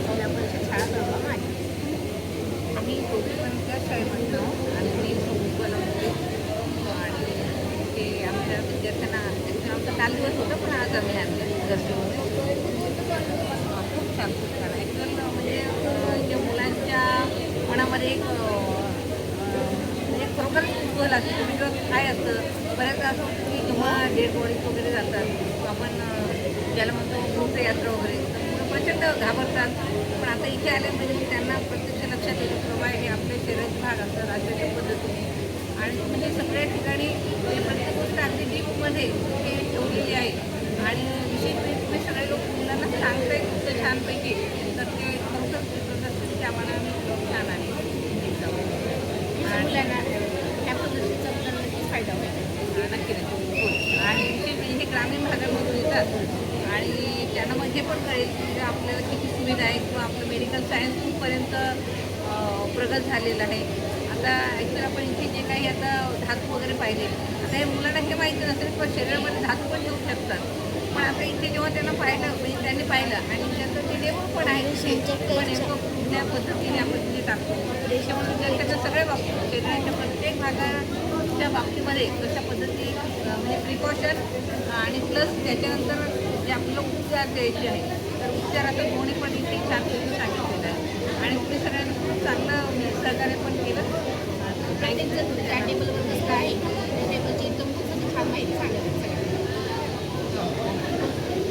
जिल्हा परिषद शाळा कळवा माझी. आम्ही दोघी पण त्या शाळेमध्ये आहोत आणि मी संकुलामध्ये आणि ते आमच्या विद्यार्थ्यांना ॲक्च्युली आमचा काल दिवस होता, पण आज आम्ही आणलं दर्शनमध्ये. खूप छान ॲक्च्युअल म्हणजे ज्या मुलांच्या मनामध्ये एक म्हणजे खरोखर कुतूहल असते तुम्ही किंवा काय असतं. बऱ्याचदा असं होतं की जेव्हा डेड बॉडीज वगैरे जातात आपण ज्याला म्हणतो भूतयात्रा वगैरे, तर मुलं प्रचंड घाबरतात. पण आता इथे आले म्हणजे त्यांना प्रत्यक्ष लक्षात येतं की बाबा हे आपले शरीराचे भाग असतात अशा पद्धतीने. आणि म्हणजे सगळ्या ठिकाणी म्हणजे प्रत्येक गोष्ट अगदी डीपमध्ये हे ठेवलेली आहे. आणि विशेष तुम्ही सगळे लोक मुलांना सांगताय इतकं छानपैकी, तर ते खरोखर प्रदर्शन त्या मनाने खूप छान आहे एकदम. आणि मुलांना त्या प्रदर्शनाचा मुलांना नक्कीच फायदा होईल. नक्की नक्की हो. आणि विशेष म्हणजे हे ग्रामीण भागामधून येतात आणि त्यांना म्हणजे पण कळेल की आपल्याला किती सुविधा आहे किंवा आपलं मेडिकल सायन्स कुठपर्यंत प्रगत झालेलं आहे. आता ॲक्च्युअली आपण इथे जे काही आता धातू वगैरे पाहिले, आता हे मुलांना हे माहिती नसेल पण शरीरामध्ये धातू पण येऊ शकतात. पण आता इथे जेव्हा त्यांना पाहिलं म्हणजे त्यांनी पाहिलं आणि त्याचं ते डेमो पण आहे तिथे, पण नेमकं कुठल्या पद्धतीने आपण तिथे टाकतो त्याच्यामुळे त्याच्या सगळ्या बाबतीत शरीराच्या प्रत्येक भागाच्या बाबतीमध्ये कशा पद्धती म्हणजे प्रिकॉशन आणि प्लस त्याच्यानंतर जे आपल्याला उपचार द्यायचे आहे, तर उपचाराचं दोन्ही पण इथे छानपैकी सांगितलेलं आहे. आणि तुम्ही सगळ्यांनी खूप चांगलं सहकार्य पण केलं. त्या टेबलवर कसं आहे